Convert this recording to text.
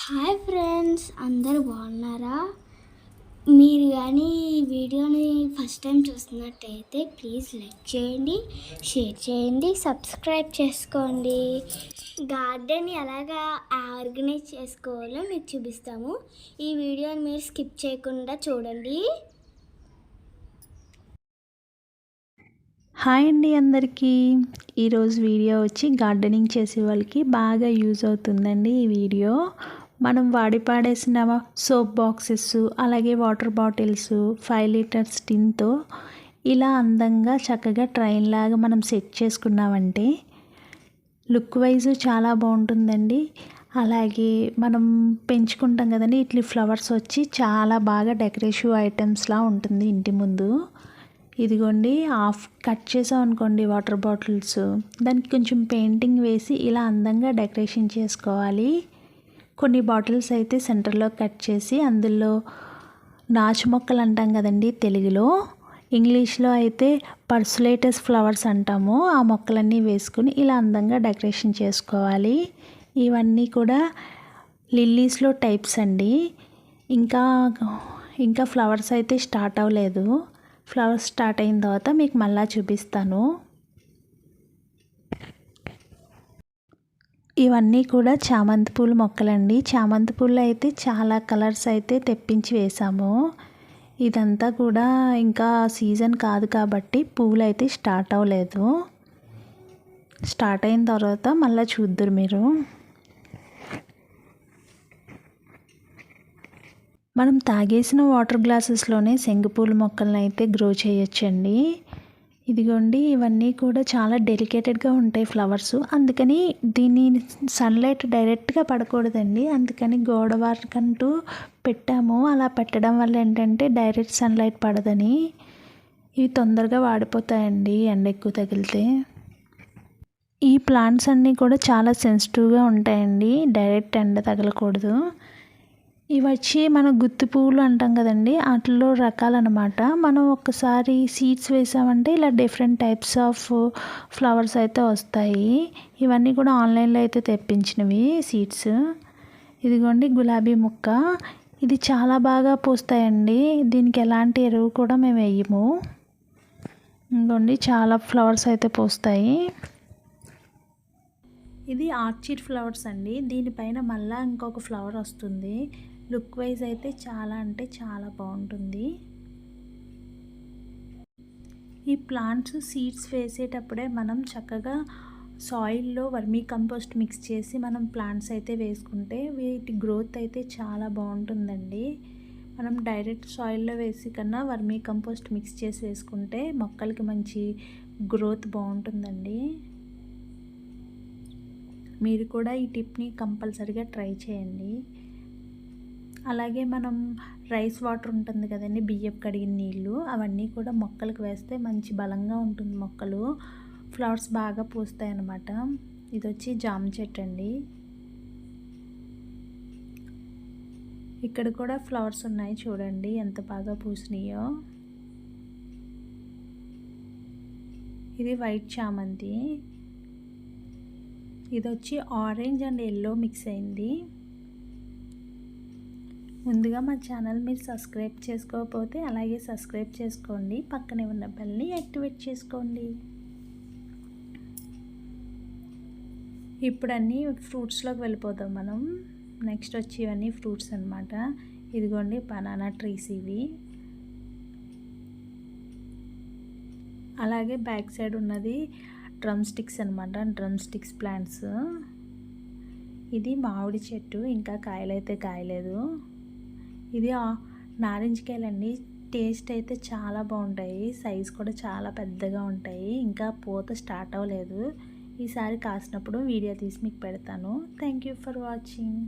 Hi friends, అందరూ బాగున్నారా? మీరు కానీ ఈ వీడియోని ఫస్ట్ టైం చూస్తున్నట్టయితే ప్లీజ్ లైక్ చేయండి, షేర్ చేయండి, సబ్స్క్రైబ్ చేసుకోండి. గార్డెన్ ఎలాగా ఆర్గనైజ్ చేసుకోవాలో మీకు చూపిస్తాము. ఈ వీడియోని మీరు స్కిప్ చేయకుండా చూడండి. హాయ్ అండి అందరికీ. ఈరోజు వీడియో వచ్చి గార్డెనింగ్ చేసే వాళ్ళకి బాగా యూజ్ అవుతుందండి. ఈ వీడియో మనం వాడి పాడేసిన సోప్ బాక్సెస్, అలాగే వాటర్ బాటిల్స్, 5 లీటర్స్ టిన్తో ఇలా అందంగా చక్కగా ట్రైన్ లాగా మనం సెట్ చేసుకున్నామంటే లుక్ వైజ్ చాలా బాగుంటుందండి. అలాగే మనం పెంచుకుంటాం కదండి, ఇట్లా ఫ్లవర్స్ వచ్చి చాలా బాగా డెకరేటివ్ ఐటమ్స్లా ఉంటుంది ఇంటి ముందు. ఇదిగోండి, హాఫ్ కట్ చేసాం అనుకోండి వాటర్ బాటిల్స్, దానికి కొంచెం పెయింటింగ్ వేసి ఇలా అందంగా డెకరేషన్ చేసుకోవాలి. కొన్ని బాటిల్స్ అయితే సెంటర్లో కట్ చేసి అందులో నాచు మొక్కలు అంటాం కదండి తెలుగులో, ఇంగ్లీష్లో అయితే పర్సులేటస్ ఫ్లవర్స్ అంటాము. ఆ మొక్కలన్నీ వేసుకుని ఇలా అందంగా డెకరేషన్ చేసుకోవాలి. ఇవన్నీ కూడా లిల్లీస్లో టైప్స్ అండి. ఇంకా ఫ్లవర్స్ అయితే స్టార్ట్ అవ్వలేదు. ఫ్లవర్స్ స్టార్ట్ అయిన తర్వాత మీకు మళ్ళీ చూపిస్తాను. ఇవన్నీ కూడా చామంతి పూల మొక్కలండి. చామంతి పూలు అయితే చాలా కలర్స్ అయితే తెప్పించి వేసాము. ఇదంతా కూడా ఇంకా సీజన్ కాదు కాబట్టి పూలు అయితే స్టార్ట్ అవ్వలేదు. స్టార్ట్ అయిన తర్వాత మళ్ళీ చూద్దరు మీరు. మనం తాగేసిన వాటర్ గ్లాసెస్లోనే శంకుపూల మొక్కలను అయితే గ్రో చేయొచ్చండి. ఇదిగోండి, ఇవన్నీ కూడా చాలా డెలికేటెడ్గా ఉంటాయి ఫ్లవర్స్. అందుకని దీన్ని సన్లైట్ డైరెక్ట్గా పడకూడదండి. అందుకని గోడ వరకంటూ పెట్టాము. అలా పెట్టడం వల్ల ఏంటంటే డైరెక్ట్ సన్లైట్ పడదని ఇవి తొందరగా వాడిపోతాయండి ఎండ ఎక్కువ తగిలితే. ఈ ప్లాంట్స్ అన్నీ కూడా చాలా సెన్సిటివ్గా ఉంటాయండి, డైరెక్ట్ ఎండ తగలకూడదు. ఇవి వచ్చి మనం గుత్తి పువ్వులు అంటాం కదండి, వాటిలో రకాలన్నమాట. మనం ఒక్కసారి సీడ్స్ వేసామంటే ఇలా డిఫరెంట్ టైప్స్ ఆఫ్ ఫ్లవర్స్ అయితే వస్తాయి. ఇవన్నీ కూడా ఆన్లైన్లో అయితే తెప్పించినవి సీడ్స్. ఇదిగోండి గులాబీ మొక్క, ఇది చాలా బాగా పూస్తాయండి. దీనికి ఎలాంటి ఎరువు కూడా మేము వేయము. ఇదిగోండి, చాలా ఫ్లవర్స్ అయితే పూస్తాయి. ఇది ఆర్చిడ్ ఫ్లవర్స్ అండి. దీనిపైన మళ్ళీ ఇంకొక ఫ్లవర్ వస్తుంది. లుక్ వైజ్ అయితే చాలా అంటే చాలా బాగుంటుంది. ఈ ప్లాంట్స్ సీడ్స్ వేసేటప్పుడే మనం చక్కగా సాయిల్లో వర్మీ కంపోస్ట్ మిక్స్ చేసి మనం ప్లాంట్స్ అయితే వేసుకుంటే వీటి గ్రోత్ అయితే చాలా బాగుంటుందండి. మనం డైరెక్ట్ సాయిల్లో వేసి కన్నా వర్మీ కంపోస్ట్ మిక్స్ చేసి వేసుకుంటే మొక్కలకి మంచి గ్రోత్ బాగుంటుందండి. మీరు కూడా ఈ టిప్ని కంపల్సరీగా ట్రై చేయండి. అలాగే మనం రైస్ వాటర్ ఉంటుంది కదండి, బియ్యం కడిగిన నీళ్ళు, అవన్నీ కూడా మొక్కలకు వేస్తే మంచి బలంగా ఉంటుంది మొక్కలు. ఫ్లవర్స్ బాగా పూస్తాయి అన్నమాట. ఇది వచ్చి జామ చెట్టు అండి. ఇక్కడ కూడా ఫ్లవర్స్ ఉన్నాయి చూడండి ఎంత బాగా పూసినాయో. ఇది వైట్ చామంతి. ఇది వచ్చి ఆరెంజ్ అండ్ ఎల్లో మిక్స్ అయింది. ముందుగా మా ఛానల్ మీరు సబ్స్క్రైబ్ చేసుకోకపోతే అలాగే సబ్స్క్రైబ్ చేసుకోండి, పక్కనే ఉన్న బెల్ని యాక్టివేట్ చేసుకోండి. ఇప్పుడు అన్నీ ఫ్రూట్స్లోకి వెళ్ళిపోతాం మనం. నెక్స్ట్ వచ్చి ఇవన్నీ ఫ్రూట్స్ అన్నమాట. ఇదిగోండి బనానా ట్రీస్ ఇవి. అలాగే బ్యాక్ సైడ్ ఉన్నది డ్రమ్ స్టిక్స్ అనమాట, డ్రమ్ స్టిక్స్ ప్లాంట్స్. ఇది మామిడి చెట్టు, ఇంకా కాయలైతే కాయలేదు. ఇది నారింజ కాయలండి. టేస్ట్ అయితే చాలా బాగుంటాయి, సైజ్ కూడా చాలా పెద్దగా ఉంటాయి. ఇంకా పూత స్టార్ట్ అవ్వలేదు. ఈసారి కాసినప్పుడు వీడియో తీసి మీకు పెడతాను. Thank you for watching.